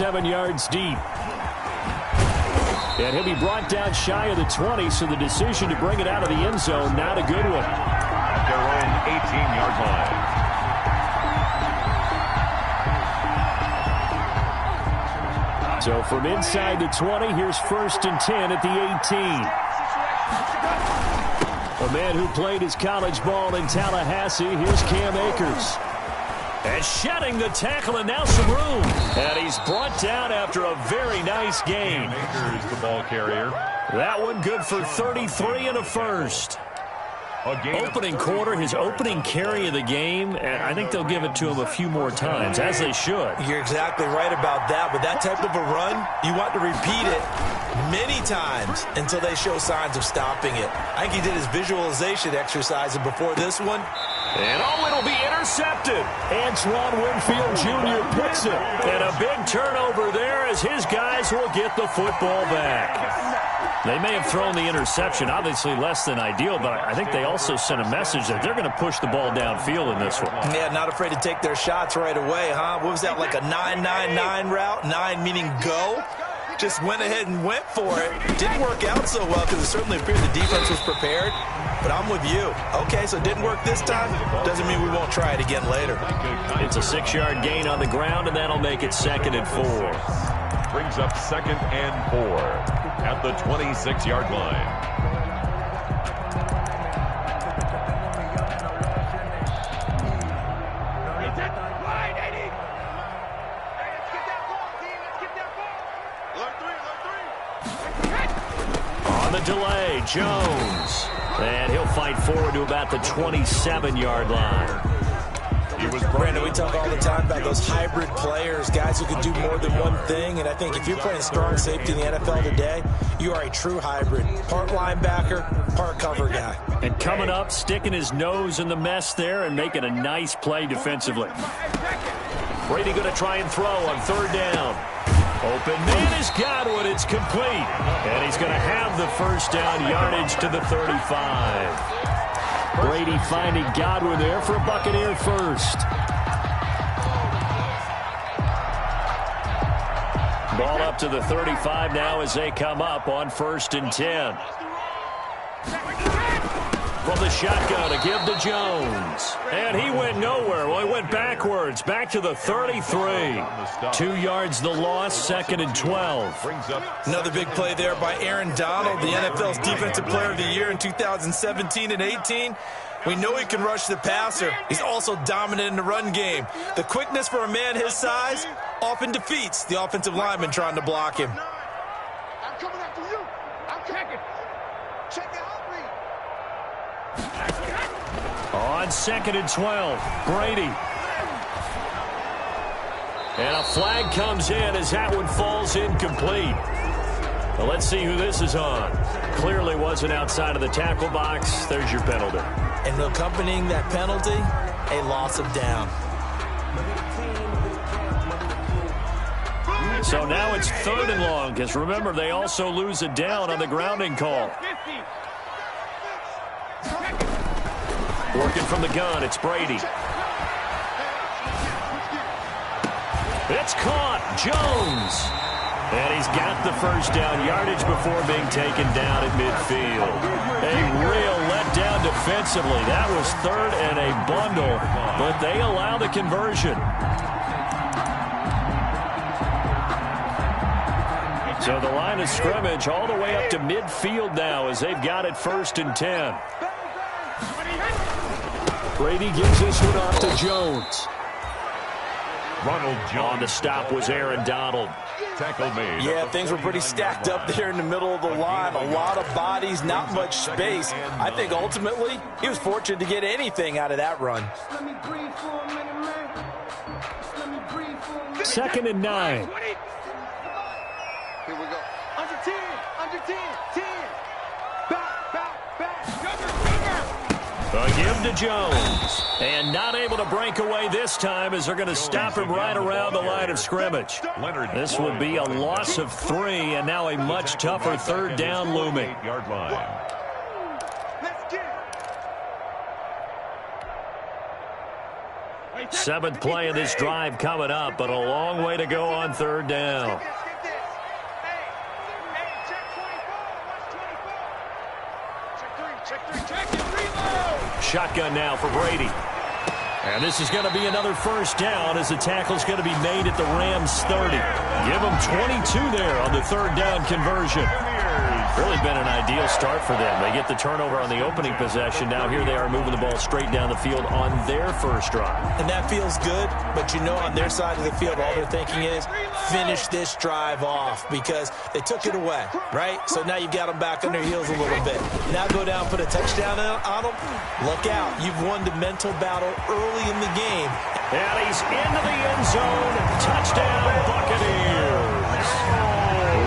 27 yards deep. And he'll be brought down shy of the 20, so the decision to bring it out of the end zone, not a good one. At their own 18-yard line. So from inside the 20, here's 1st and 10 at the 18. A man who played his college ball in Tallahassee, here's Cam Akers. And shedding the tackle, and now some room. And he's brought down after a very nice game. Akers, the ball carrier. That one good for 33 and a first. Opening quarter, his opening carry of the game, and I think they'll give it to him a few more times, as they should. You're exactly right about that. With that type of a run, you want to repeat it many times until they show signs of stopping it. I think he did his visualization exercise before this one. And it'll be intercepted. Antoine Winfield Jr. picks it. And a big turnover there as his guys will get the football back. They may have thrown the interception, obviously less than ideal, but I think they also sent a message that they're going to push the ball downfield in this one. Yeah, not afraid to take their shots right away, huh? What was that, like a 9-9-9 route? 9 meaning go? Just went ahead and went for it. Didn't work out so well because it certainly appeared the defense was prepared. But I'm with you. Okay, so it didn't work this time. Doesn't mean we won't try it again later. It's a 6-yard gain on the ground, and that'll make it 2nd and 4. Brings up 2nd and 4 at the 26-yard line. On the delay, Jones. And he'll fight forward to about the 27-yard line. Brandon, we talk all the time about those hybrid players, guys who can do more than one thing. And I think if you're playing strong safety in the NFL today, you are a true hybrid. Part linebacker, part cover guy. And coming up, sticking his nose in the mess there and making a nice play defensively. Brady going to try and throw on 3rd down. Open man is Godwin. It's complete. And he's going to have the first down yardage to the 35. Brady finding Godwin there for a Buccaneer first. Ball up to the 35 now as they come up on 1st and 10. From the shotgun to give to Jones. And he went nowhere. Well, he went backwards. Back to the 33. 2 yards the loss, 2nd and 12. Another big play there by Aaron Donald, the NFL's Defensive Player of the Year in 2017 and 18. We know he can rush the passer. He's also dominant in the run game. The quickness for a man his size often defeats the offensive lineman trying to block him. I'm coming after you. I'm checking. Check it out. On 2nd and 12, Brady. And a flag comes in as that one falls incomplete. Well, let's see who this is on. Clearly wasn't outside of the tackle box. There's your penalty. And accompanying that penalty, a loss of down. So now it's 3rd and long, because remember, they also lose a down on the grounding call. Working from the gun, it's Brady. It's caught, Jones. And he's got the first down yardage before being taken down at midfield. A real letdown defensively. That was 3rd and a bundle, but they allow the conversion. So the line of scrimmage all the way up to midfield now as they've got it 1st and 10. Brady gives this one off to Jones. Ronald Jones. On the stop was Aaron Donald. Tackle made. Yeah, things were pretty stacked up there in the middle of the line. A lot of bodies, not much space. I think ultimately he was fortunate to get anything out of that run. 2nd and 9. Here we go. Under 10. Under 10. 10. Back. Give to Jones. And not able to break away this time as they're going to stop him right around the line of scrimmage. This will be a loss of 3, and now a much tougher 3rd down looming. 8-yard line. Let's get it. Seventh play of this drive coming up, but a long way to go on third down. Shotgun now for Brady. And this is going to be another first down as the tackle's going to be made at the Rams 30. Give them 22 there on the third down conversion. Really been an ideal start for them. They get the turnover on the opening possession. Now here they are moving the ball straight down the field on their first drive. And that feels good, but you know on their side of the field all they're thinking is finish this drive off because they took it away, right? So now you've got them back on their heels a little bit. Now go down, put a touchdown on them. Look out. You've won the mental battle early in the game. And he's into the end zone. Touchdown, Buccaneers.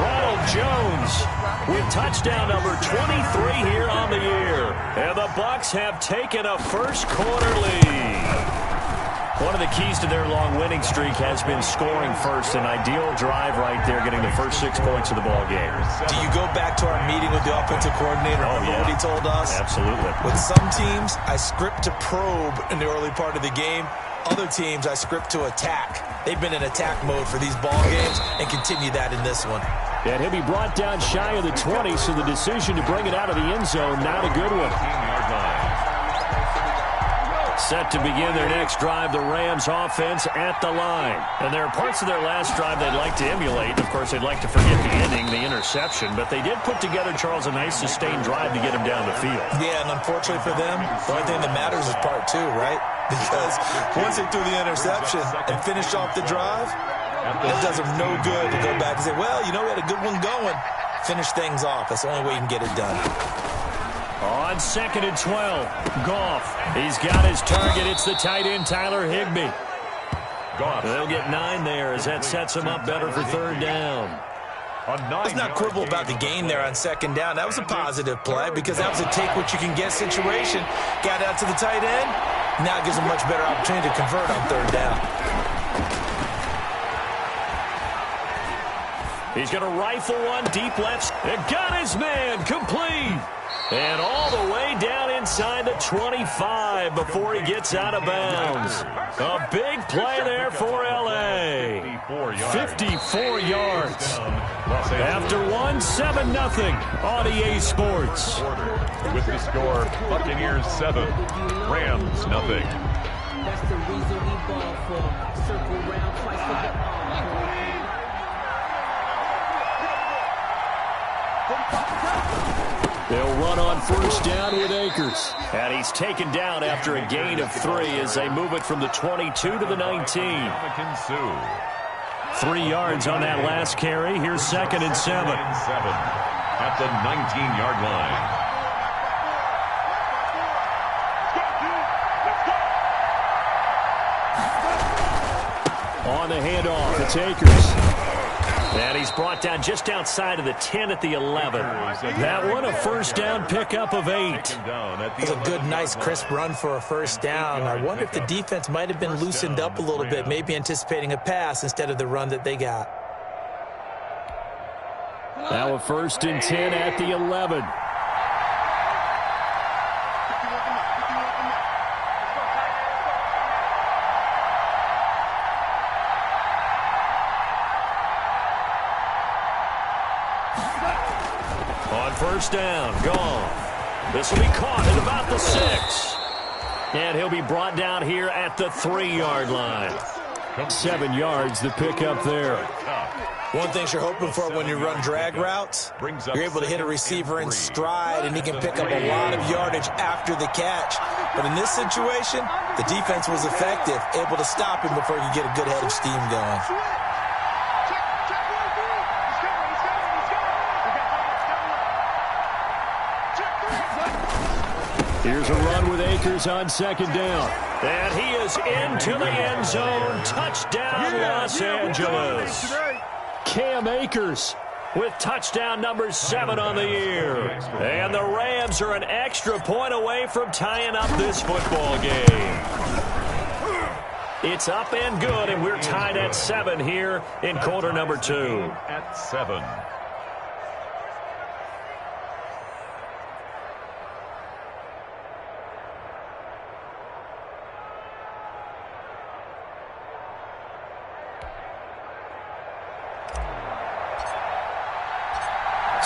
Ronald Jones with touchdown number 23 here on the year. And the Bucs have taken a first quarter lead. One of the keys to their long winning streak has been scoring first. An ideal drive right there, getting the first 6 points of the ball game. Do you go back to our meeting with the offensive coordinator? Oh, yeah. What he told us? Absolutely. With some teams, I script to probe in the early part of the game. Other teams, I script to attack. They've been in attack mode for these ball games and continue that in this one. And he'll be brought down shy of the 20, so the decision to bring it out of the end zone, not a good one. Set to begin their next drive, the Rams offense at the line. And there are parts of their last drive they'd like to emulate. Of course, they'd like to forget the ending, the interception. But they did put together, Charles, a nice sustained drive to get him down the field. Yeah, and unfortunately for them, the only thing that matters is part two, right? Because once they threw the interception and finished off the drive, it does them no good to go back and say, well, you know, we had a good one going. Finish things off. That's the only way you can get it done. On 2nd and 12, Goff. He's got his target. It's the tight end, Tyler Higbee. Goff. They'll get 9 there as that sets him up better for third down. Let's not quibble about the gain there on second down. That was a positive play because that was a take-what-you-can-get situation. Got out to the tight end. Now it gives them a much better opportunity to convert on third down. He's going to rifle one deep left. And got his man complete. And all the way down inside the 25 before he gets out of bounds. A big play there for L.A. 54 yards. After 1, 7-0 on EA Sports. With the score, Buccaneers 7, Rams nothing. That's the reason we ball for. Circle round twice for the They'll run on first down with Akers. And he's taken down after a gain of 3 as they move it from the 22 to the 19. 3 yards on that last carry. Here's 2nd and 7. At the 19-yard line. On the handoff, it's Akers. And he's brought down just outside of the 10 at the 11. That one, a first down pickup of 8. It was a good, nice, crisp run for a first down. I wonder if the defense might have been loosened up a little bit, maybe anticipating a pass instead of the run that they got. Now a 1st and 10 at the 11. First down, gone. This will be caught at about the 6. And he'll be brought down here at the 3-yard line. 7 yards, the pickup there. One thing you're hoping for when you run drag routes, you're able to hit a receiver in stride, and he can pick up a lot of yardage after the catch. But in this situation, the defense was effective, able to stop him before he could get a good head of steam going. Here's a run with Akers on 2nd down. And he is into the end zone. Touchdown, Los Angeles. Cam Akers with touchdown number 7 on the year. And the Rams are an extra point away from tying up this football game. It's up and good, and we're tied at 7 here in quarter number 2. At 7.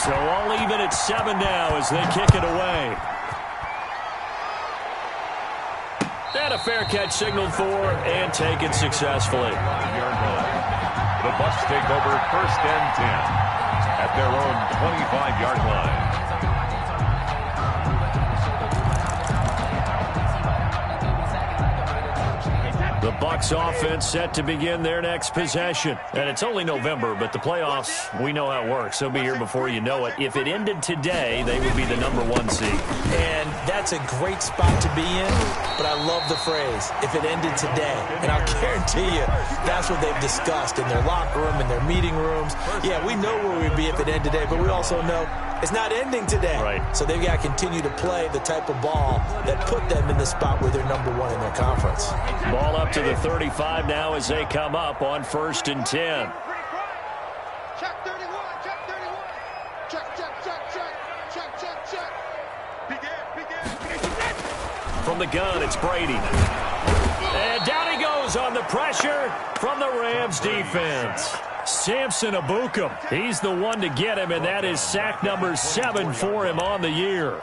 So all even at 7 now as they kick it away. And a fair catch signaled for and taken successfully. The Bucs take over 1st and 10 at their own 25-yard line. The Bucs offense set to begin their next possession. And it's only November, but the playoffs, we know how it works. They'll be here before you know it. If it ended today, they would be the #1 seed. And that's a great spot to be in, but I love the phrase, if it ended today. And I'll guarantee you, that's what they've discussed in their locker room, in their meeting rooms. Yeah, we know where we'd be if it ended today, but we also know it's not ending today. Right. So they've got to continue to play the type of ball that put them in the spot where they're #1 in their conference. Ball up to the 35 now as they come up on 1st and 10. Check 31, check 31. Check. Begin. From the gun, it's Brady. And down he goes on the pressure from the Rams defense. Samson Abukum, he's the one to get him, and that is sack number 7 for him on the year.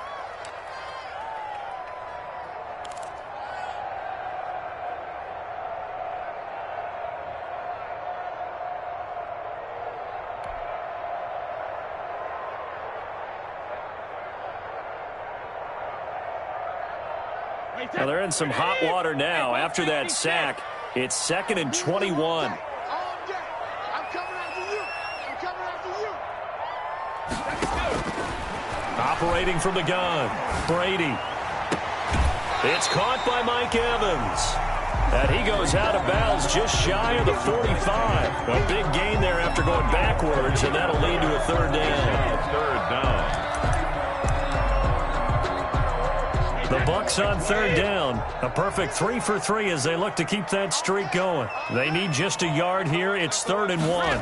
Now they're in some hot water now. After that sack, it's 2nd and 21. Operating from the gun, Brady. It's caught by Mike Evans. And he goes out of bounds just shy of the 45. A big gain there after going backwards, and that'll lead to a 3rd down. 3rd down. The Bucs on 3rd down. A perfect 3 for 3 as they look to keep that streak going. They need just a yard here. It's 3rd and 1.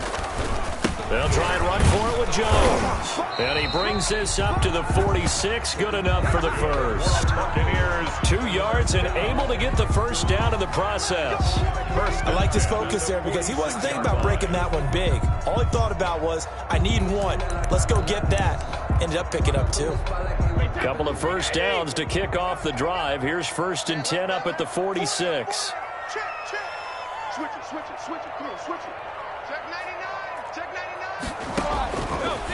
They'll try and run for it with Jones. And he brings this up to the 46. Good enough for the first. Buccaneers 2 yards and able to get the 1st down in the process. I liked his focus there because he wasn't thinking about breaking that one big. All he thought about was, I need 1. Let's go get that. Ended up picking up 2. Couple of 1st downs to kick off the drive. Here's 1st and 10 up at the 46. Check. Switch it. Come on, switch it. Check 99.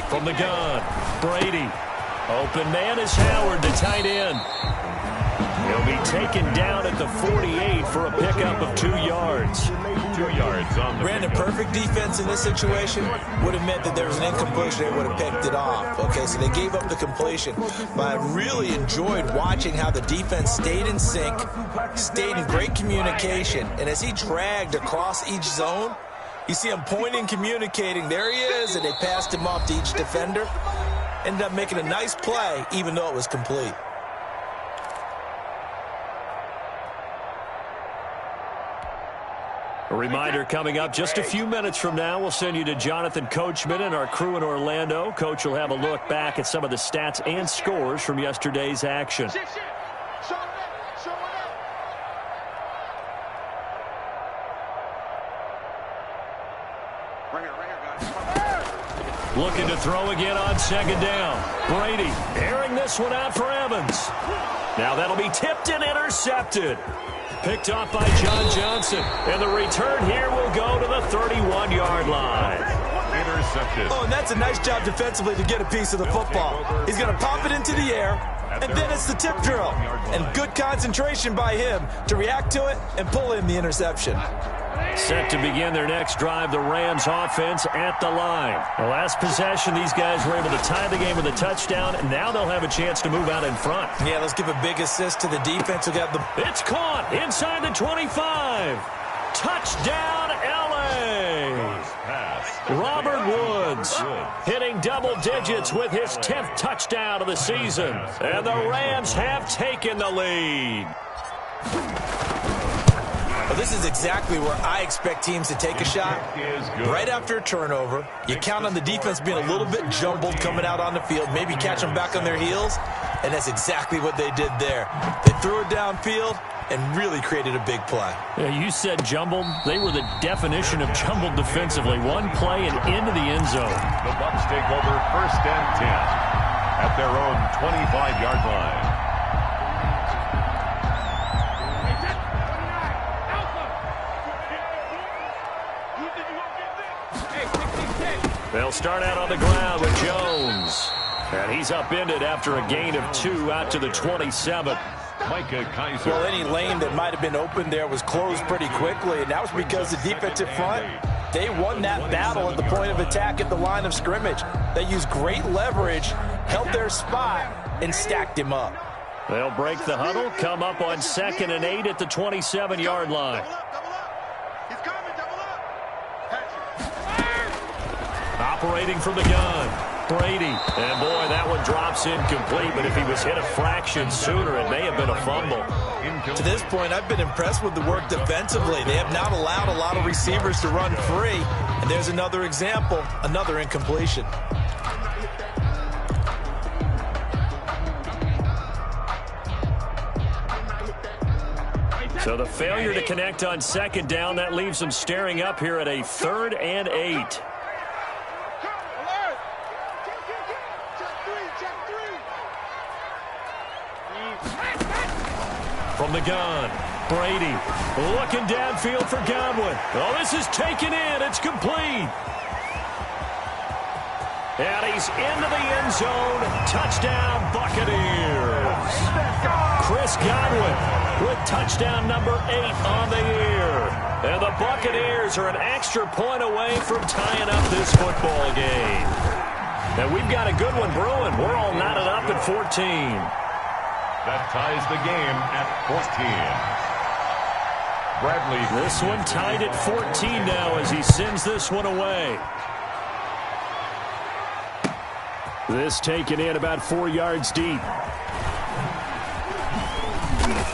From the gun, Brady. Open man is Howard, the tight end. He'll be taken down at the 48 for a pickup of 2 yards. 2 yards on the Brandon, perfect defense in this situation would have meant that there was an incompletion. They would have picked it off. Okay, so they gave up the completion. But I really enjoyed watching how the defense stayed in sync, stayed in great communication. And as he dragged across each zone, you see him pointing, communicating. There he is, and they passed him off to each defender. Ended up making a nice play, even though it was complete. A reminder coming up just a few minutes from now. We'll send you to Jonathan Coachman and our crew in Orlando. Coach will have a look back at some of the stats and scores from yesterday's action. Show it up. Right here, guys. Looking to throw again on 2nd down. Brady airing this one out for Evans. Now that'll be tipped and intercepted. Picked off by John Johnson. And the return here will go to the 31-yard line. intercepted. Oh, and that's a nice job defensively to get a piece of the football. He's going to pop it into the air, and then it's the tip drill. And good concentration by him to react to it and pull in the interception. Set to begin their next drive, the Rams offense at the line. The last possession, these guys were able to tie the game with a touchdown, and now they'll have a chance to move out in front. Yeah, let's give a big assist to the defense. We got the... It's caught inside the 25. Touchdown, L.A. Robert Woods hitting double digits with his 10th touchdown of the season. And the Rams have taken the lead. Well, this is exactly where I expect teams to take a shot. Right after a turnover, you count on the defense being a little bit jumbled coming out on the field, maybe catch them back on their heels, and that's exactly what they did there. They threw it downfield, and really created a big play. Yeah, you said jumbled. They were the definition of jumbled defensively. One play and into the end zone. The Bucs take over 1st and 10 at their own 25-yard line. They'll start out on the ground with Jones. And he's upended after a gain of 2 out to the 27. Micah Kaiser. Well, any lane that might have been open there was closed pretty quickly, and that was because the defensive front, they won that battle at the point of attack at the line of scrimmage. They used great leverage, held their spot, and stacked him up. They'll break the huddle, come up on 2nd and 8 at the 27-yard line. Operating from the gun. Brady. And, boy, that one drops incomplete, but if he was hit a fraction sooner, it may have been a fumble. To this point, I've been impressed with the work defensively. They have not allowed a lot of receivers to run free. And there's another example, another incompletion. So the failure to connect on 2nd down, that leaves them staring up here at a 3rd and 8. From the gun, Brady looking downfield for Godwin. Oh, this is taken in. It's complete. And he's into the end zone. Touchdown, Buccaneers. Chris Godwin with touchdown number 8 on the year. And the Buccaneers are an extra point away from tying up this football game. And we've got a good one brewing. We're all knotted up at 14. That ties the game at 14. Bradley. This one tied at 14 now as he sends this one away. This taken in about 4 yards deep.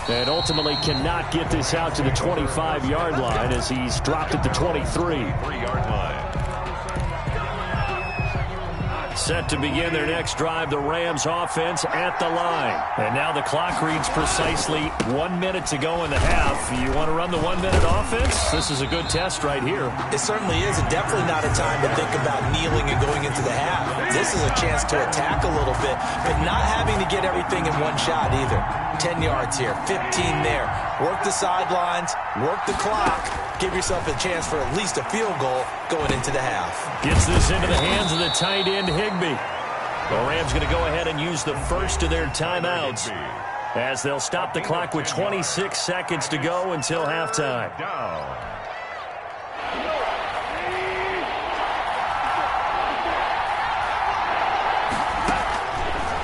And ultimately cannot get this out to the 25-yard line as he's dropped at the 23. 3-yard line. Set to begin their next drive, the Rams offense at the line. And now the clock reads precisely 1 minute to go in the half. You want to run the 1 minute offense? This is a good test right here. It certainly is, and definitely not a time to think about kneeling and going into the half. This is a chance to attack a little bit, but not having to get everything in one shot either. 10 yards here, 15 there. Work the sidelines, work the clock. Give yourself a chance for at least a field goal going into the half. Gets this into the hands of the tight end, Higbee. The Rams going to go ahead and use the first of their timeouts as they'll stop the clock with 26 seconds to go until halftime.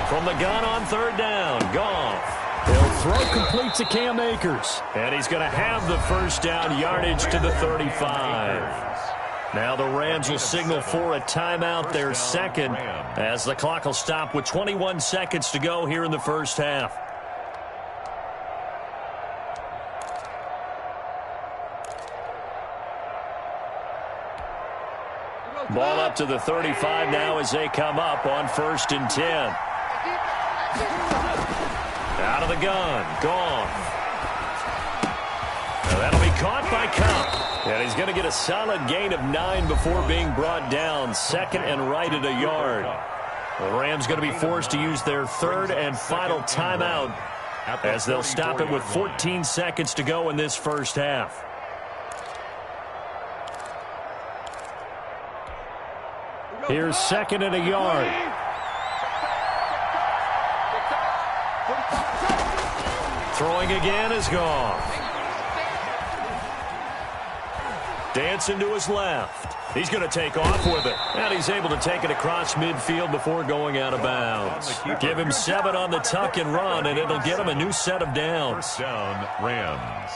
From the gun on 3rd down, Goff. He'll throw complete to Cam Akers. And he's going to have the first down, yardage to the 35. Now the Rams will signal for a timeout, their second, as the clock will stop with 21 seconds to go here in the first half. Ball up to the 35 now as they come up on 1st and 10. Out of the gun, Goff. Now that'll be caught by Cup. And he's going to get a solid gain of 9 before being brought down. 2nd and right at a yard. The Rams going to be forced to use their 3rd and final timeout as they'll stop it with 14 seconds to go in this first half. Here's 2nd and a yard. Throwing again is Goff. Dancing to his left. He's going to take off with it. And he's able to take it across midfield before going out of bounds. Give him 7 on the tuck and run, and it'll get him a new set of downs. First down, Rams.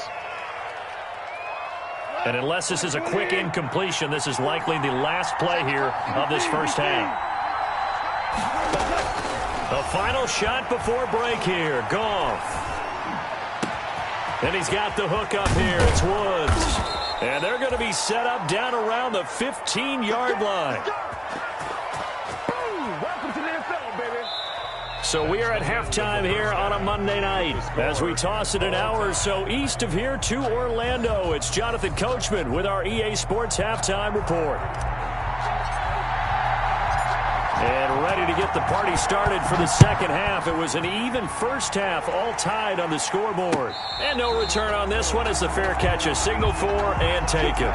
And unless this is a quick incompletion, this is likely the last play here of this first half. The final shot before break here. Goff. And he's got the hook up here. It's Woods. And they're going to be set up down around the 15-yard line. Welcome to the NFL, baby. So we are at halftime here on a Monday night. As we toss it an hour or so east of here to Orlando, it's Jonathan Coachman with our EA Sports Halftime Report. And ready to get the party started for the second half. It was an even first half, all tied on the scoreboard. And no return on this one as the fair catch is signaled for and taken.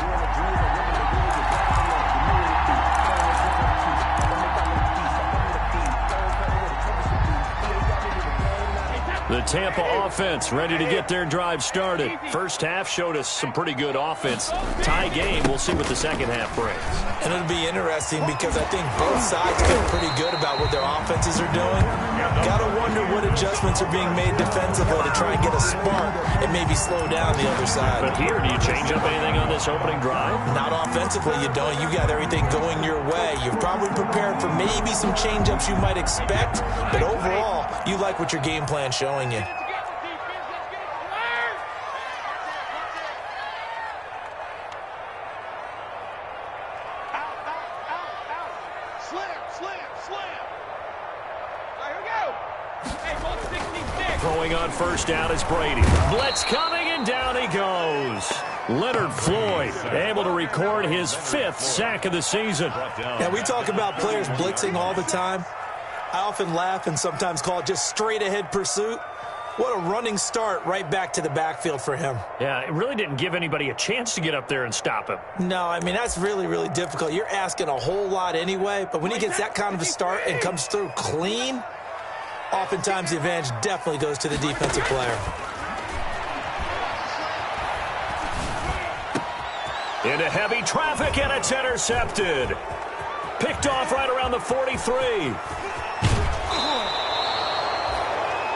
The Tampa offense ready to get their drive started. First half showed us some pretty good offense. Tie game, we'll see what the second half brings. And it'll be interesting because I think both sides feel pretty good about what their offenses are doing. Gotta wonder what adjustments are being made defensively to try and get a spark and maybe slow down the other side. But here, do you change up anything on this opening drive? Not offensively, you don't. You got everything going your way. You've probably prepared for maybe some change-ups you might expect, but overall, you like what your game plan's showing you. Throwing on first down is Brady. Blitz coming, and down he goes. Leonard Floyd able to record his 5th sack of the season. Now, we talk about players blitzing all the time. I often laugh and sometimes call it just straight-ahead pursuit. What a running start right back to the backfield for him. Yeah, it really didn't give anybody a chance to get up there and stop him. No, I mean, that's really, really difficult. You're asking a whole lot anyway, but when he gets that kind of a start and comes through clean, oftentimes the advantage definitely goes to the defensive player. Into heavy traffic, and it's intercepted. Picked off right around the 43.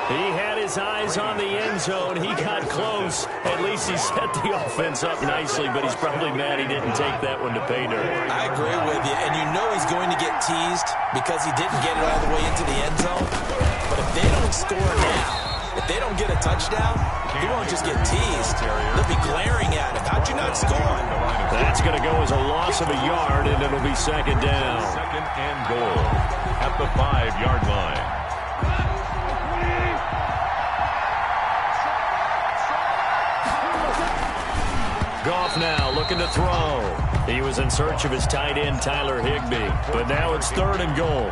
He had his eyes on the end zone. He got close. At least he set the offense up nicely, but he's probably mad he didn't take that one to pay dirt. I agree with you, and you know he's going to get teased because he didn't get it all the way into the end zone. But if they don't score now, if they don't get a touchdown, he won't just get teased. They'll be glaring at him. How'd you not score? That's going to go as a loss of a yard, and it'll be second down. Second and goal at the 5-yard line. Goff now looking to throw. He was in search of his tight end, Tyler Higbee. But now it's 3rd and goal.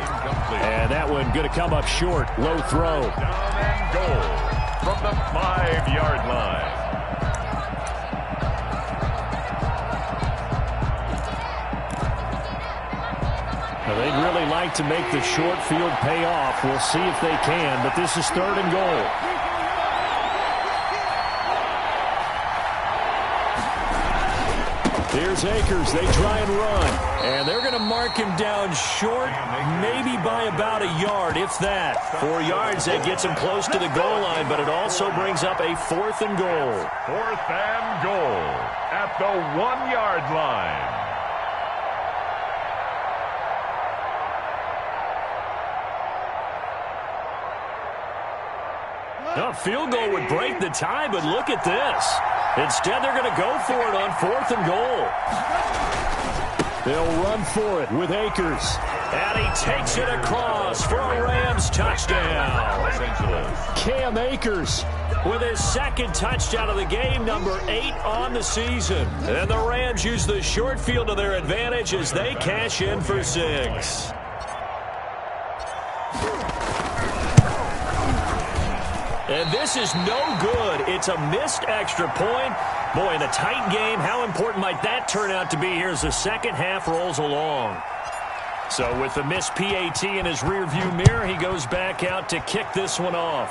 And that one going to come up short. Low throw. Down and goal from the 5-yard line. Now, they'd really like to make the short field pay off. We'll see if they can, but this is 3rd and goal. Here's Akers. They try and run. And they're going to mark him down short, maybe by about a yard, if that. 4 yards, that gets him close to the goal line, but it also brings up a 4th and goal. 4th and goal at the 1-yard line. A field goal would break the tie, but look at this. Instead, they're going to go for it on 4th and goal. They'll run for it with Akers. And he takes it across for a Rams touchdown. Cam Akers with his 2nd touchdown of the game, number 8 on the season. And the Rams use the short field to their advantage as they cash in for 6. And this is no good. It's a missed extra point. Boy, in a tight game, how important might that turn out to be here as the second half rolls along? So with the missed PAT in his rearview mirror, he goes back out to kick this one off.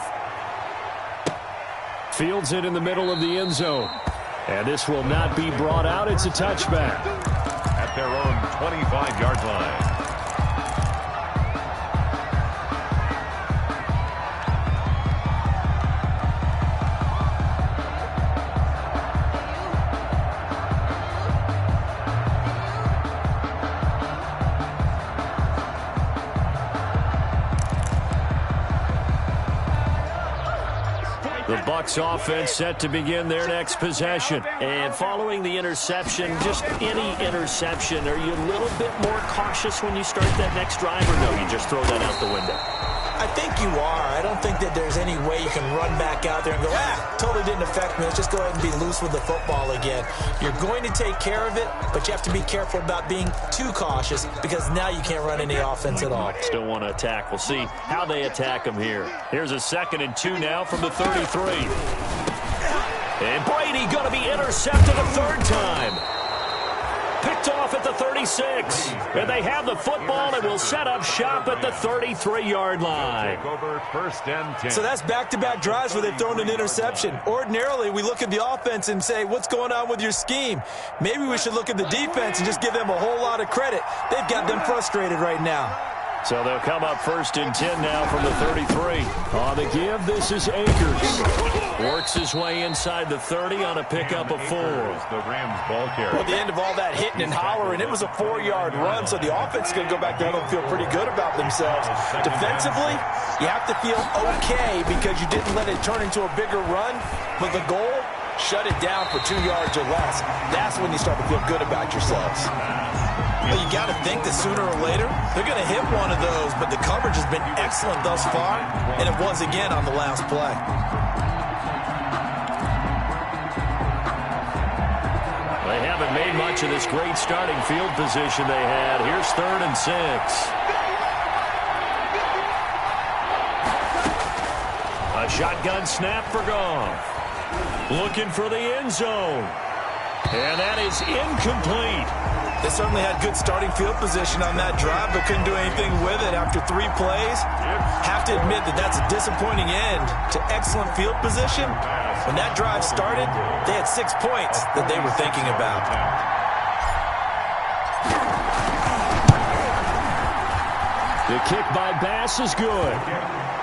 Fields it in the middle of the end zone. And this will not be brought out. It's a touchback. At their own 25-yard line. The Bucs offense set to begin their next possession. And following the interception, just any interception, are you a little bit more cautious when you start that next drive, or no, you just throw that out the window? I think you are. I don't think that there's any way you can run back out there and go, totally didn't affect me. Let's just go ahead and be loose with the football again. You're going to take care of it, but you have to be careful about being too cautious because now you can't run any offense at all. Still want to attack. We'll see how they attack them here. Here's a 2nd and 2 now from the 33. And Brady going to be intercepted a 3rd time. Picked off at the 36. And they have the football and will set up shop at the 33-yard line. First and 10. So that's back-to-back drives where they've thrown an interception. Ordinarily, we look at the offense and say, what's going on with your scheme? Maybe we should look at the defense and just give them a whole lot of credit. They've got them frustrated right now. So they'll come up 1st and 10 now from the 33. On the give, this is Akers. Works his way inside the 30 on a pickup of 4. The Rams ball carrier. Well, at the end of all that hitting and hollering, it was a 4-yard run, so the offense is going to go back down and feel pretty good about themselves. Defensively, you have to feel okay because you didn't let it turn into a bigger run, but the goal, shut it down for 2 yards or less. That's when you start to feel good about yourselves. Well, you got to think that sooner or later, they're going to hit one of those, but the coverage has been excellent thus far, and it was again on the last play. They haven't made much of this great starting field position they had. Here's 3rd and 6. A shotgun snap for Goff. Looking for the end zone. And that is incomplete. They certainly had good starting field position on that drive, but couldn't do anything with it after 3 plays. Have to admit that that's a disappointing end to excellent field position. When that drive started, they had 6 points that they were thinking about. The kick by Bass is good.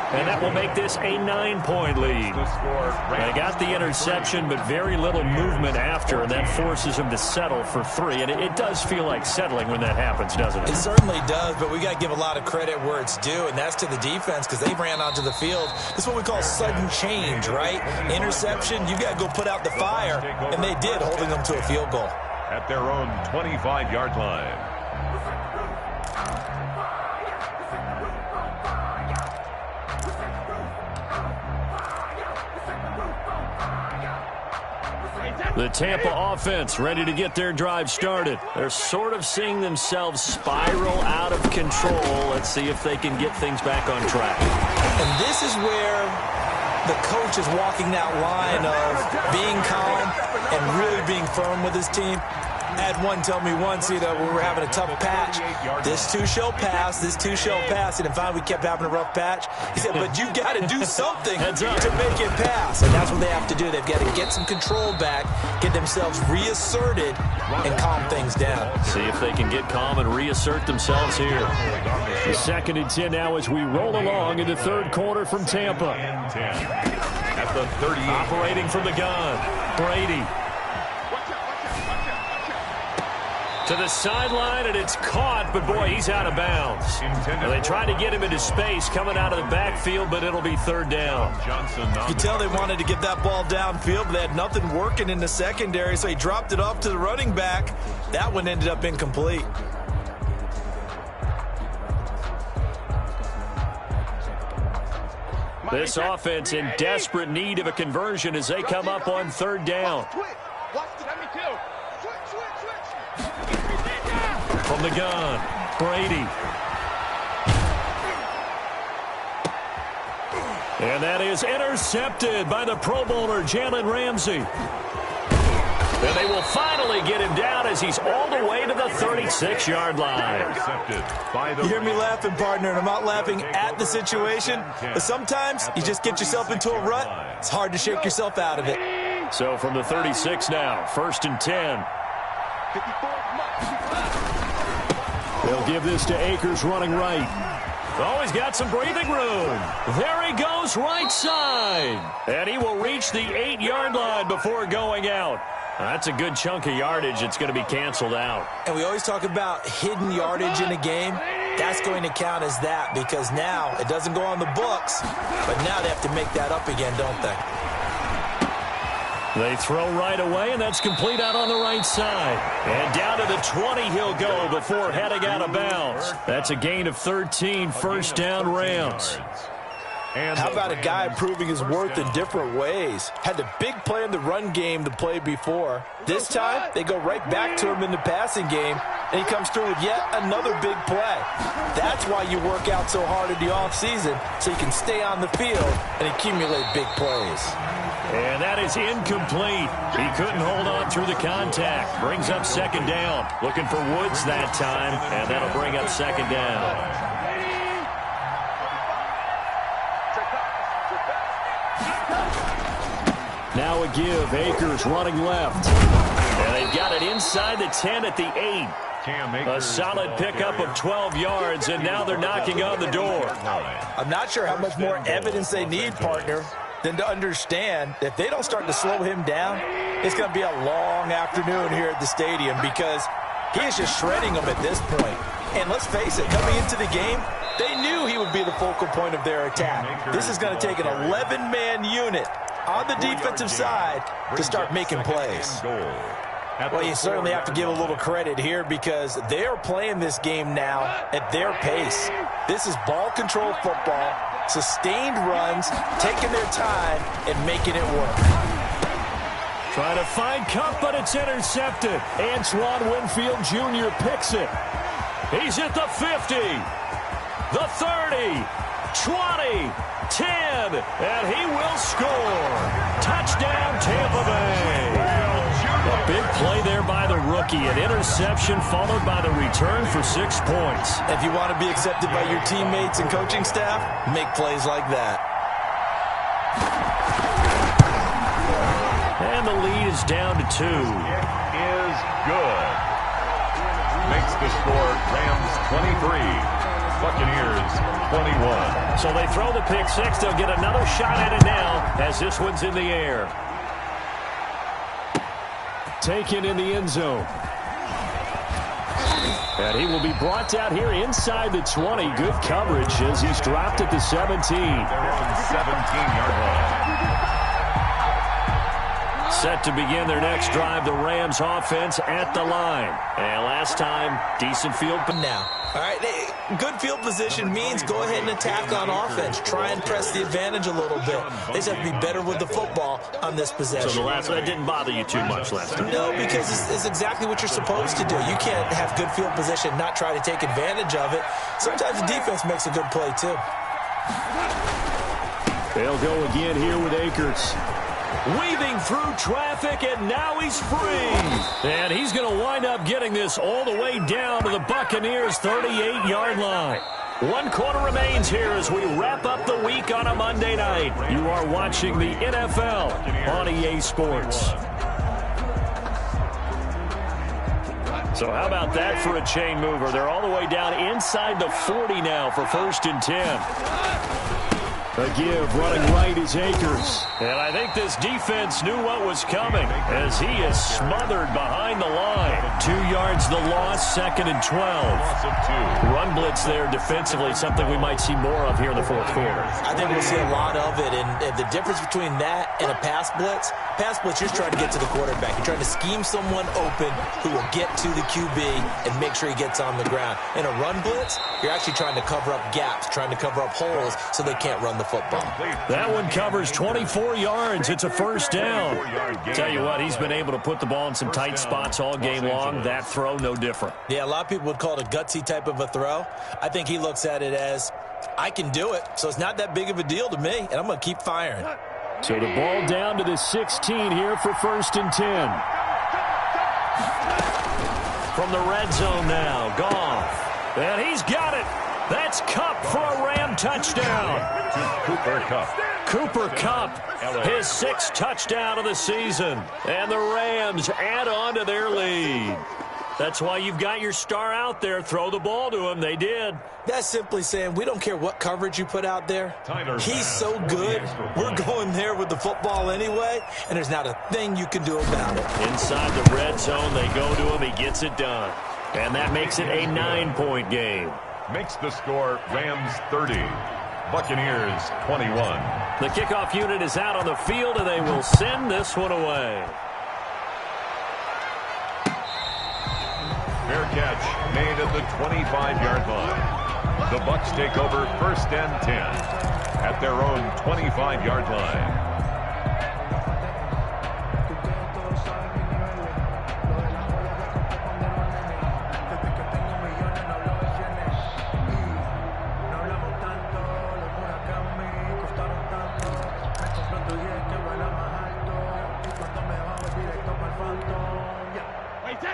And that will make this a 9-point lead. They got the interception, but very little movement after, and that forces them to settle for 3. And it does feel like settling when that happens, doesn't it? It certainly does, but we got to give a lot of credit where it's due, and that's to the defense because they ran onto the field. This is what we call sudden change, right? Interception, you got to go put out the fire, and they did, holding them to a field goal. At their own 25-yard line. The Tampa offense ready to get their drive started. They're sort of seeing themselves spiral out of control. Let's see if they can get things back on track. And this is where the coach is walking that line of being calm and really being firm with his team. I had one tell me once, when we were having a tough patch, this too shall pass, this too shall pass, and then finally we kept having a rough patch. He said, but you got to do something to make it pass, and that's what they have to do. They've got to get some control back, get themselves reasserted, and calm things down. See if they can get calm and reassert themselves here. The 2nd and 10 now as we roll along in the 3rd quarter from Tampa. At the 38. Operating from the gun, Brady. To the sideline, and it's caught, but boy, he's out of bounds. And they tried to get him into space coming out of the backfield, but it'll be 3rd down. You could tell they wanted to get that ball downfield, but they had nothing working in the secondary, so he dropped it off to the running back. That one ended up incomplete. This offense in desperate need of a conversion as they come up on 3rd down. From the gun, Brady. And that is intercepted by the Pro Bowler, Jalen Ramsey. And they will finally get him down as he's all the way to the 36-yard line. You hear me laughing, partner, and I'm not laughing at the situation, but sometimes you just get yourself into a rut. It's hard to shake yourself out of it. So from the 36 now, 1st and 10. They'll give this to Akers running right. Oh, he's got some breathing room. There he goes, right side. And he will reach the 8-yard line before going out. That's a good chunk of yardage. It's going to be canceled out. And we always talk about hidden yardage in a game. That's going to count as that because now it doesn't go on the books, but now they have to make that up again, don't they? They throw right away, and that's complete out on the right side. And down to the 20 he'll go before heading out of bounds. That's a gain of 13, first down Rams. How about a guy proving his worth in different ways? Had the big play in the run game to play before. This time, they go right back to him in the passing game, and he comes through with yet another big play. That's why you work out so hard in the offseason, so you can stay on the field and accumulate big plays. And that is incomplete. He couldn't hold on through the contact. Brings up second down. Looking for Woods that time, and that'll bring up second down. Now a give. Akers running left. And they've got it inside the 10 at the 8. A solid pickup of 12 yards, and now they're knocking on the door. I'm not sure how much more evidence they need, partner, than to understand that if they don't start to slow him down, it's going to be a long afternoon here at the stadium because he is just shredding them at this point. And let's face it, coming into the game, they knew he would be the focal point of their attack. This is going to take an 11-man unit on the defensive side to start making plays. Well, you certainly have to give a little credit here because they are playing this game now at their pace. This is ball control football, sustained runs, taking their time and making it work. Trying to find Cup, but it's intercepted. Antoine Winfield Jr. picks it. He's at the 50, the 30, 20, 10, and he will score. Touchdown, Tampa Bay. A big play there by the rookie. An interception followed by the return for 6 points. If you want to be accepted by your teammates and coaching staff, make plays like that. And the lead is down to 2. Is good. Makes the score Rams 23, Buccaneers 21. So they throw the pick six. They'll get another shot at it now as this one's in the air. Taken in the end zone. And he will be brought out here inside the 20. Good coverage as he's dropped at the 17. They're on 17-yard line. Set to begin their next drive, the Rams offense at the line. And last time, decent field. Now, all right, good field position means go ahead and attack on offense. Try and press the advantage a little bit. They just have to be better with the football on this possession. So the last one didn't bother you too much last time? No, because it's exactly what you're supposed to do. You can't have good field position, not try to take advantage of it. Sometimes the defense makes a good play, too. They'll go again here with Akers. Weaving through traffic, and now he's free. And he's going to wind up getting this all the way down to the Buccaneers' 38-yard line. 1 quarter remains here as we wrap up the week on a Monday night. You are watching the NFL on EA Sports. So how about that for a chain mover? They're all the way down inside the 40 now for 1st and 10. A give, running right is Akers. And I think this defense knew what was coming as he is smothered behind the line. 2 yards the loss, 2nd and 12. Run blitz there defensively, something we might see more of here in the 4th quarter. I think we'll see a lot of it, and the difference between that and a pass blitz, you're just trying to get to the quarterback. You're trying to scheme someone open who will get to the QB and make sure he gets on the ground. In a run blitz, you're actually trying to cover up gaps, trying to cover up holes so they can't run the football. That one covers 24 yards. It's a 1st down. Tell you what, he's been able to put the ball in some tight spots all game long. That throw, no different. Yeah, a lot of people would call it a gutsy type of a throw. I think he looks at it as, I can do it, so it's not that big of a deal to me, and I'm going to keep firing. So the ball down to the 16 here for 1st and 10. From the red zone now, Goff. And he's got it. That's Kupp for a Ram touchdown. Cooper Kupp. Cooper Kupp, his 6th touchdown of the season. And the Rams add on to their lead. That's why you've got your star out there. Throw the ball to him. They did. That's simply saying we don't care what coverage you put out there. He's so good. We're going there with the football anyway, and there's not a thing you can do about it. Inside the red zone, they go to him. He gets it done. And that makes it a 9-point game. Makes the score Rams 30, Buccaneers 21. The kickoff unit is out on the field, and they will send this one away. Fair catch made at the 25-yard line. The Bucs take over 1st and 10 at their own 25-yard line.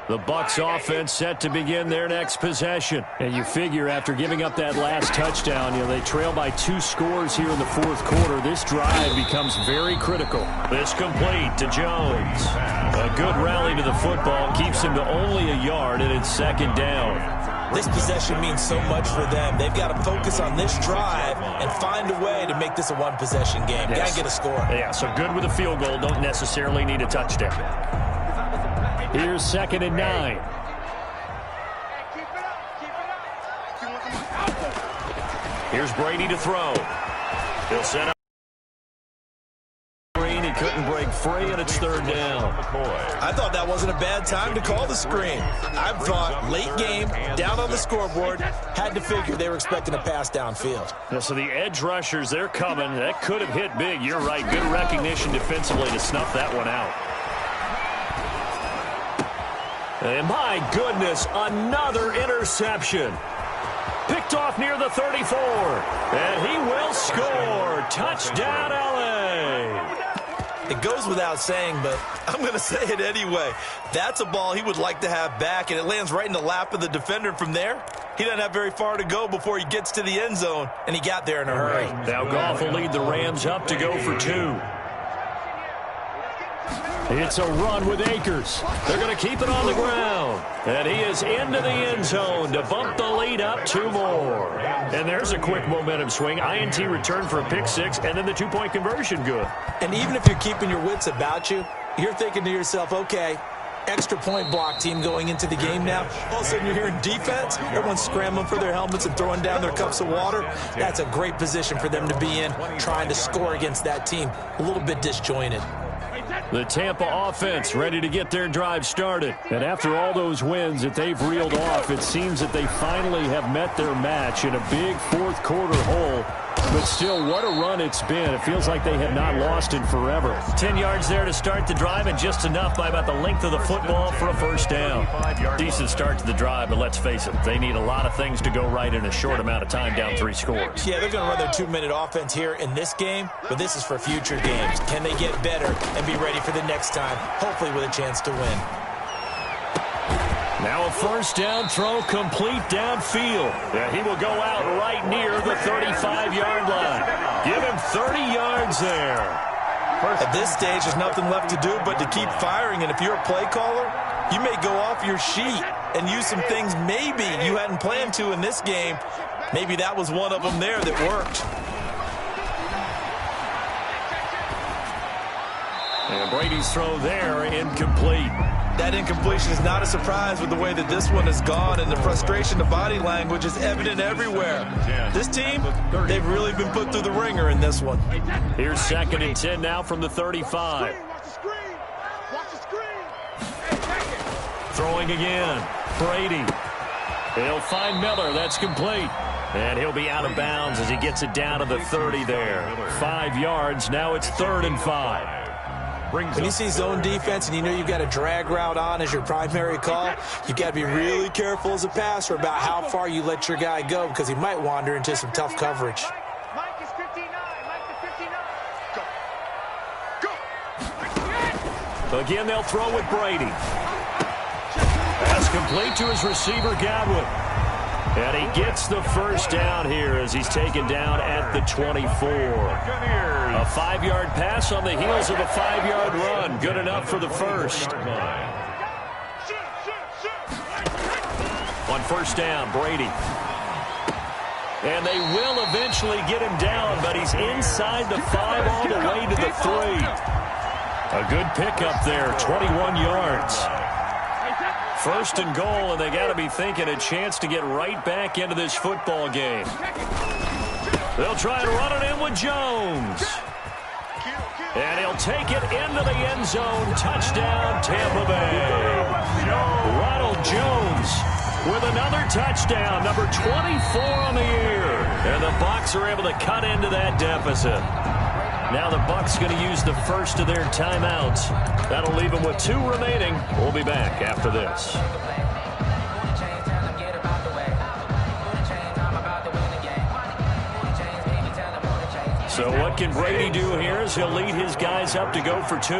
The Bucs offense set to begin their next possession. And you figure after giving up that last touchdown, they trail by 2 scores here in the 4th quarter. This drive becomes very critical. This complete to Jones. A good rally to the football keeps him to only a yard, and it's 2nd down. This possession means so much for them. They've got to focus on this drive and find a way to make this a one-possession game. Yes. Got to get a score. Yeah, so good with a field goal. Don't necessarily need a touchdown. Here's 2nd and 9. Here's Brady to throw. He'll set up. He couldn't break free, and it's 3rd down. I thought that wasn't a bad time to call the screen. I thought late game, down on the scoreboard, had to figure they were expecting a pass downfield. Yeah, so the edge rushers, they're coming. That could have hit big. You're right. Good recognition defensively to snuff that one out. And my goodness, another interception. Picked off near the 34. And he will score. Touchdown, LA. It goes without saying, but I'm going to say it anyway. That's a ball he would like to have back, and it lands right in the lap of the defender. From there, he doesn't have very far to go before he gets to the end zone, and he got there in a hurry. Now Goff will lead the Rams up to go for 2. It's a run with Akers. They're going to keep it on the ground. And he is into the end zone to bump the lead up 2 more. And there's a quick momentum swing. INT return for a pick 6, and then the 2-point conversion good. And even if you're keeping your wits about you, you're thinking to yourself, okay, extra point block team going into the game now. All of a sudden you're hearing defense. Everyone's scrambling for their helmets and throwing down their cups of water. That's a great position for them to be in, trying to score against that team. A little bit disjointed. The Tampa offense ready to get their drive started. And after all those wins that they've reeled off, it seems that they finally have met their match in a big 4th quarter hole. But still, what a run it's been. It feels like they have not lost in forever. 10 yards there to start the drive, and just enough by about the length of the football for a 1st down. Decent start to the drive, but let's face it, they need a lot of things to go right in a short amount of time, down 3 scores. Yeah, they're going to run their 2-minute offense here in this game, but this is for future games. Can they get better and be ready for the next time, hopefully with a chance to win? Now a 1st down throw complete downfield. Yeah, he will go out right near the 35-yard line. Give him 30 yards there. At this stage, there's nothing left to do but to keep firing. And if you're a play caller, you may go off your sheet and use some things maybe you hadn't planned to in this game. Maybe that was one of them there that worked. And Brady's throw there incomplete. That incompletion is not a surprise with the way that this one has gone, and the frustration, the body language is evident everywhere. This team, they've really been put through the ringer in this one. Here's 2nd and 10 now from the 35. Throwing again. Brady. He'll find Miller. That's complete. And he'll be out of bounds as he gets it down to the 30 there. 5 yards. Now it's 3rd and 5. When you see zone defense and you know you've got a drag route on as your primary call, you've got to be really careful as a passer about how far you let your guy go, because he might wander into some tough coverage. Mike is 59. Mike is 59. Go. Again, they'll throw with Brady. Pass complete to his receiver, Godwin. And he gets the 1st down here as he's taken down at the 24. A 5-yard pass on the heels of a 5-yard run. Good enough for the 1st. On 1st down, Brady. And they will eventually get him down, but he's inside the 5 all the way to the 3. A good pickup there, 21 yards. 1st and goal, and they got to be thinking a chance to get right back into this football game. They'll try and run it in with Jones. And he'll take it into the end zone. Touchdown, Tampa Bay. Ronald Jones with another touchdown, number 24 on the year. And the Bucs are able to cut into that deficit. Now the Bucs going to use the first of their timeouts. That'll leave them with 2 remaining. We'll be back after this. So what can Brady do here as he'll lead his guys up to go for 2.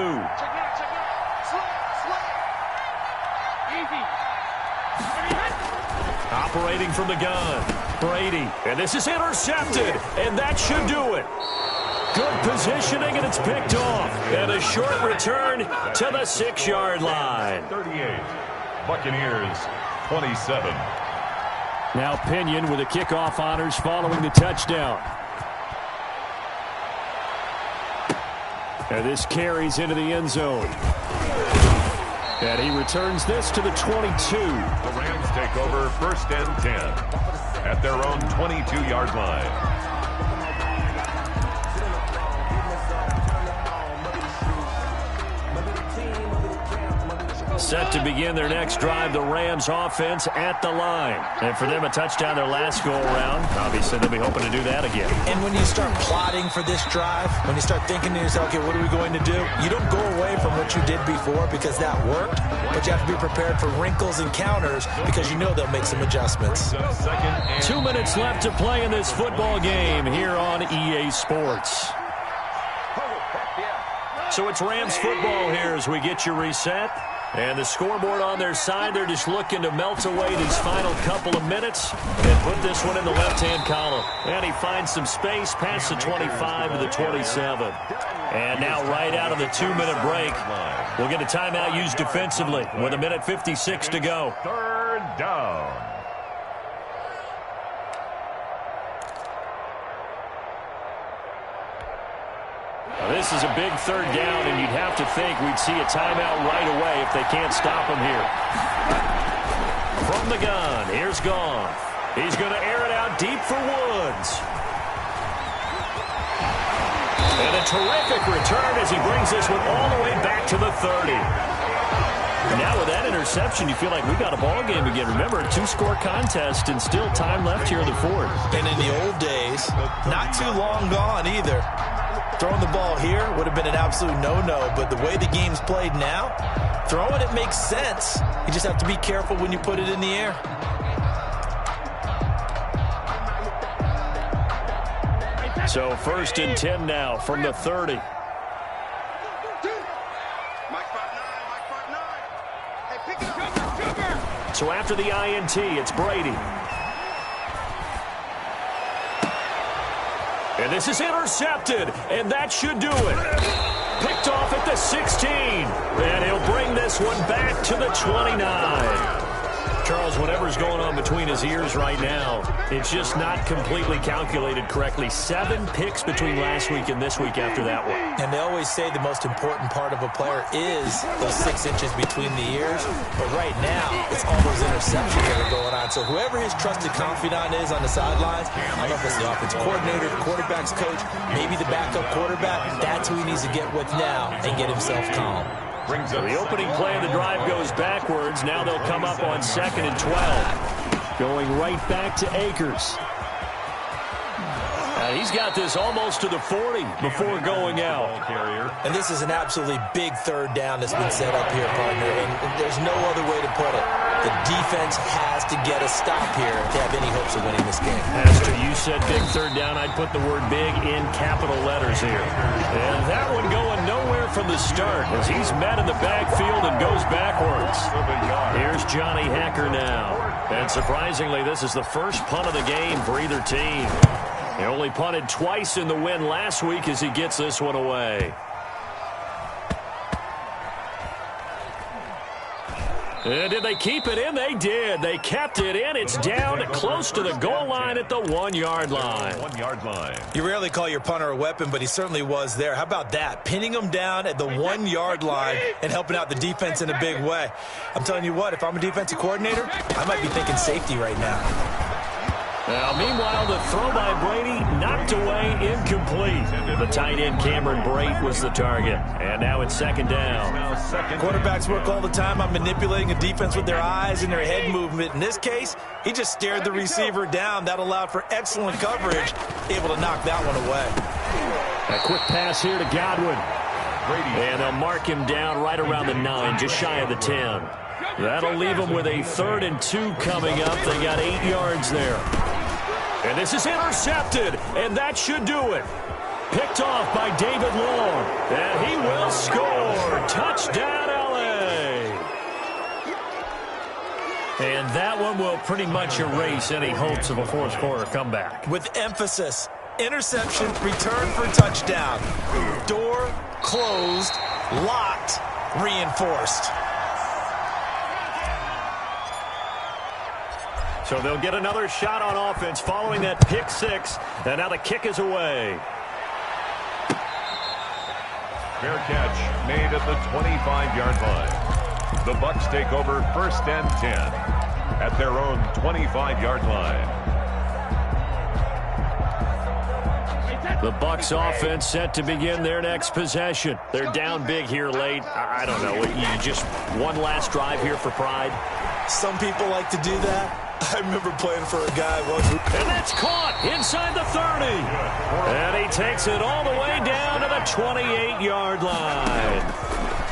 Operating from the gun, Brady. And this is intercepted, and that should do it. Good positioning, and it's picked off. And a short return to the 6-yard line. 38, Buccaneers 27. Now Pinion with the kickoff honors following the touchdown. And this carries into the end zone. And he returns this to the 22. The Rams take over 1st and 10 at their own 22-yard line. Set to begin their next drive, the Rams offense at the line. And for them, a touchdown their last go-around. Obviously, they'll be hoping to do that again. And when you start plotting for this drive, when you start thinking to yourself, okay, what are we going to do? You don't go away from what you did before because that worked, but you have to be prepared for wrinkles and counters because you know they'll make some adjustments. 2 minutes left to play in this football game here on EA Sports. So it's Rams football here as we get you reset. And the scoreboard on their side, they're just looking to melt away these final couple of minutes and put this one in the left-hand column. And he finds some space past the 25 to the 27. And now right out of the 2-minute break, we'll get a timeout used defensively with 1:56 to go. 3rd down. Now, this is a big 3rd down, and you'd have to think we'd see a timeout right away if they can't stop him here. From the gun, here's Goff. He's going to air it out deep for Woods. And a terrific return as he brings this one all the way back to the 30. Now with that interception, you feel like we got a ball game again. Remember, a 2-score contest and still time left here in the 4th. And in the old days, not too long gone either. Throwing the ball here would have been an absolute no-no, but the way the game's played now, throwing it makes sense. You just have to be careful when you put it in the air. So 1st and 10 now from the 30. So after the INT, it's Brady. And this is intercepted, and that should do it. Picked off at the 16, and he'll bring this one back to the 29. Charles, whatever's going on between his ears right now, it's just not completely calculated correctly. 7 picks between last week and this week after that one. And they always say the most important part of a player is those 6 inches between the ears. But right now, it's all those interceptions that are going on. So whoever his trusted confidant is on the sidelines, I don't know if it's the offensive coordinator, the quarterback's coach, maybe the backup quarterback, that's who he needs to get with now and get himself calm. So the opening play of the drive goes backwards. Now they'll come up on 2nd and 12. Going right back to Akers. He's got this almost to the 40 before going out. And this is an absolutely big 3rd down that's been set up here, partner. And there's no other way to put it. The defense has to get a stop here to have any hopes of winning this game. Pastor, you said big 3rd down. I'd put the word big in capital letters here. And that one going nowhere from the start as he's met in the backfield and goes backwards. Here's Johnny Hacker now. And surprisingly, this is the first punt of the game for either team. He only punted twice in the win last week as he gets this one away. And did they keep it in? They did. They kept it in. It's down close to the goal line at the 1-yard line. 1-yard line. You rarely call your punter a weapon, but he certainly was there. How about that? Pinning him down at the 1-yard line and helping out the defense in a big way. I'm telling you what, if I'm a defensive coordinator, I might be thinking safety right now. Now, meanwhile, the throw by Brady knocked away, incomplete. The tight end Cameron Brate was the target. And now it's second down. Quarterbacks work all the time on manipulating a defense with their eyes and their head movement. In this case, he just stared the receiver down. That allowed for excellent coverage, able to knock that one away. A quick pass here to Godwin. And they'll mark him down right around the 9, just shy of the 10. That'll leave them with a 3rd and 2 coming up. They got 8 yards there. And this is intercepted, and that should do it. Picked off by David Long, and he will score. Touchdown, L.A. And that one will pretty much erase any hopes of a fourth-quarter comeback. With emphasis, interception, return for touchdown. Door closed, locked, reinforced. So they'll get another shot on offense following that pick 6, and now the kick is away. Fair catch made at the 25-yard line. The Bucs take over 1st and 10 at their own 25-yard line. The Bucs offense set to begin their next possession. They're down big here late. I don't know. You just one last drive here for pride? Some people like to do that. I remember playing for a guy once. And that's caught inside the 30. And he takes it all the way down to the 28-yard line.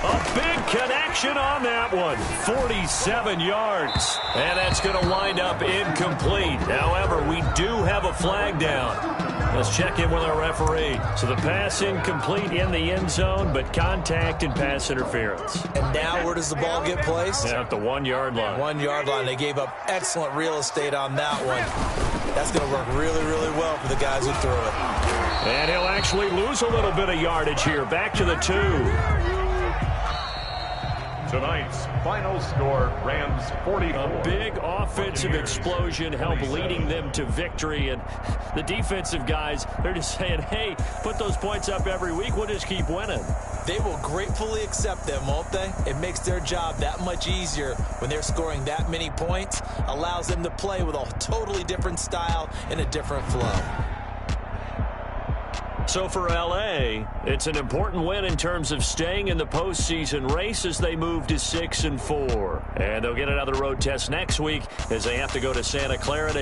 A big connection on that one. 47 yards. And that's going to wind up incomplete. However, we do have a flag down. Let's check in with our referee. So the pass incomplete in the end zone, but contact and pass interference. And now where does the ball get placed? Yeah, at the 1-yard line. 1-yard line. They gave up excellent real estate on that one. That's going to work really, really well for the guys who threw it. And he'll actually lose a little bit of yardage here. Back to the 2. Tonight's final score, Rams 44. A big offensive explosion helped leading them to victory. And the defensive guys, they're just saying, hey, put those points up every week. We'll just keep winning. They will gratefully accept them, won't they? It makes their job that much easier when they're scoring that many points. Allows them to play with a totally different style and a different flow. So for L.A., it's an important win in terms of staying in the postseason race as they move to 6-4. And they'll get another road test next week as they have to go to Santa Clara.